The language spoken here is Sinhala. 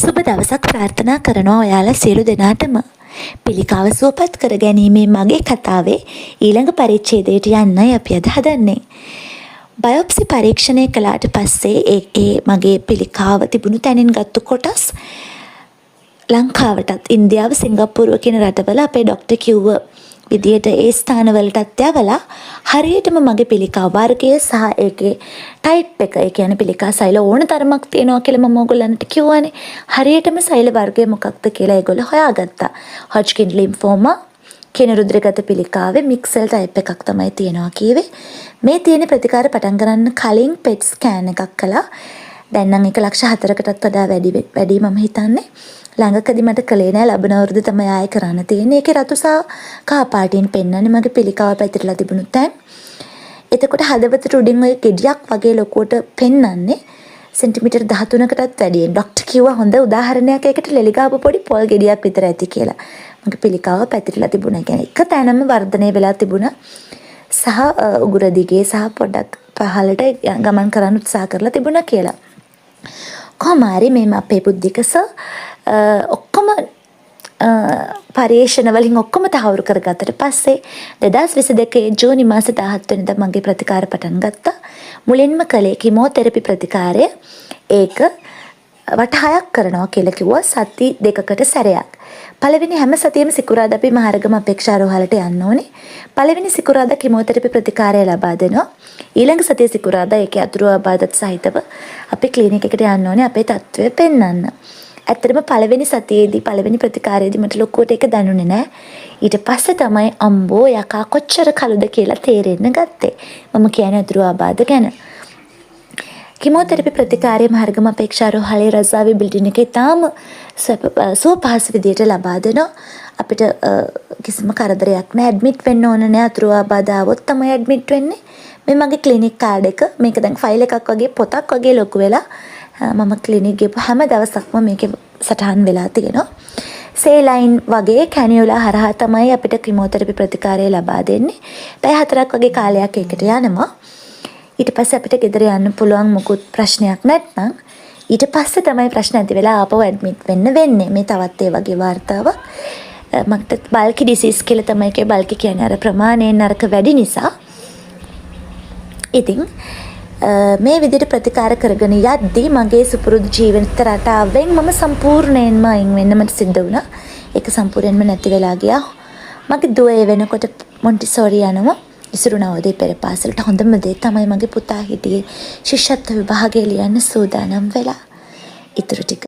සුබ දවසක් ප්‍රාර්ථනා කරනවා ඔයාලා සියලු දෙනාටම. පිළිකාව සුවපත් කර ගැනීමේ මගේ කතාවේ ඊළඟ පරිච්ඡේදයට යන්නයි අපි අද හදන්නේ. බයොප්සි පරීක්ෂණය කළාට පස්සේ ඒ මගේ පිළිකාව තිබුණු තැනින් ගත්තු කොටස් ලංකාවටත් ඉන්දියාව සිංගප්පූරුව කියන රටවල අපේ ડોක්ටර් කිව්ව විදියට ඒ ස්ථානවලටත් යවලා හරියටම මගේ පිළිකා වර්ගය සහ ඒකේ ටයිප් එක, ඒ කියන්නේ පිළිකා සෛල ඕන තරමක් තියෙනවා කියලා මම ඕගොල්ලන්ට කිව්වනේ. හරියටම සෛල වර්ගය මොකක්ද කියලා ඒගොල්ලෝ හොයාගත්තා. හොජ්කින් ලිම්ෆෝමා කියන රුධිරගත පිළිකාවේ මික්සෙල් ටයිප් එකක් තමයි තියෙනවා කීවේ. මේ තියෙන ප්‍රතිකාර පටන් ගන්න කලින් PET ස්කෑන් එකක් කළා. දැන් නම් ඒක ලක්ෂ 4කටත් වඩා වැඩි මම හිතන්නේ. ළඟකදී මට කලේ නෑ, ලබන අවුරුද්ද තමයි ආයෙ කරන්න තියෙන්නේ. ඒකේ රතු සහ කහ පාටින් පෙන්වන්නේ මගේ පිළිකාව පැතිරලා තිබුණු තැන්. එතකොට හදවතට උඩින් ඔය ගෙඩියක් වගේ ලොකුවට පෙන්වන්නේ සෙන්ටිමීටර් 13කටත් වැඩියෙන්. ડોක්ටර් කිව්වා හොඳ උදාහරණයක් ඒකට ලෙලි ගාපු පොඩි පොල් ගෙඩියක් විතර ඇති කියලා. මගේ පිළිකාව පැතිරලා තිබුණා. කියන්නේ එක තැනම වර්ධනය වෙලා තිබුණා. සහ උගුර දිගේ සහ පොඩක් පහළට ගමන් කරන්න උත්සාහ කරලා තිබුණා කියලා. කොහොම හරි මේ අපේ බුද්ධිකස ඔක්කොම පරීක්ෂණ වලින් ඔක්කොම තහවුරු කරගත්තට පස්සේ 2022 ජූනි මාසේ 17 වෙනිදා මගේ ප්‍රතිකාර පටන් ගත්තා. මුලින්ම කළේ කිමෝതെරපි ප්‍රතිකාරය. ඒක වට 6ක් කරනවා කියලා කිව්වා, සති 2කට සැරයක්. පළවෙනි හැම සතියෙම සිකුරාදා අපි මහරගම අපේක්ෂා රෝහලට යන්න ඕනේ. පළවෙනි සිකුරාදා කිමෝതെරපි ප්‍රතිකාරය ලබා දෙනවා. ඊළඟ සතියේ සිකුරාදා ඒකේ අතුරු ආබාධත් සහිතව අපි ක්ලිනික් එකට යන්න ඕනේ අපේ තත්ත්වය පෙන්වන්න. ඇත්තටම පළවෙනි සතියේදී පළවෙනි ප්‍රතිකාරයේදී මට ලොකුවට ඒක දැනුනේ නෑ. ඊට පස්සේ තමයි අම්බෝ යකා කොච්චර කළුද කියලා තේරෙන්න ගත්තේ. මම කියන්නේ අතුරු ආබාධ ගැන. කිමෝതെරපි ප්‍රතිකාරය මහරගම අපේක්ෂා රෝහලේ රසාවි බිල්ඩින් එකේ තාම සුවපහසු විදියට ලබා දෙනවා. අපිට කිසිම කරදරයක් නෑ. ඇඩ්මිට් වෙන්න ඕන නෑ. අතුරු ආබාධ ආවොත් තමයි ඇඩ්මිට් වෙන්නේ. මේ මගේ ක්ලිනික් කාඩ් එක. මේක දැන් ෆයිල් එකක් වගේ පොතක් වගේ ලොකු වෙලා මම ක්ලිනික් ගිහපු හැම දවසක්ම මේකේ සටහන් වෙලා තියෙනවා. සේලයින් වගේ කැනියුලා හරහා තමයි අපිට කිමෝതെරපි ප්‍රතිකාරය ලබා දෙන්නේ. පැය 4ක් වගේ කාලයක් ඒකට යනවා. ඊට පස්සේ අපිට ගෙදර යන්න පුළුවන් මොකුත් ප්‍රශ්නයක් නැත්නම් ඊට පස්සේ තමයි ප්‍රශ්න ඇති වෙලා ආපහු ඇඩ්මිට් වෙන්න වෙන්නේ. මේ තවත් ඒ වගේ වார்த்தාවක්. මට බල්කි ඩිසීස් කියලා තමයි ඒකේ බල්කි කියන්නේ අර ප්‍රමාණයෙන් නරක වැඩි නිසා. ඉතින් මේ විදිහට ප්‍රතිකාර කරගෙන යද්දී මගේ සුපුරුදු ජීවිත රටාවෙන් මම සම්පූර්ණයෙන්ම අයින් වෙන්න මට සිද්ධ වුණා. ඒක සම්පූර්ණයෙන්ම නැති වෙලා ගියා. මගේ දුව ඒ වෙනකොට මොන්ටිසෝරි යනවා. ඉසුරු නවෝදය පෙර පාසලට. හොඳම දේ තමයි මගේ පුතා හිටියේ ශිෂ්‍යත්ව විභාගය ලියන්න සූදානම් වෙලා. ඊටු ටික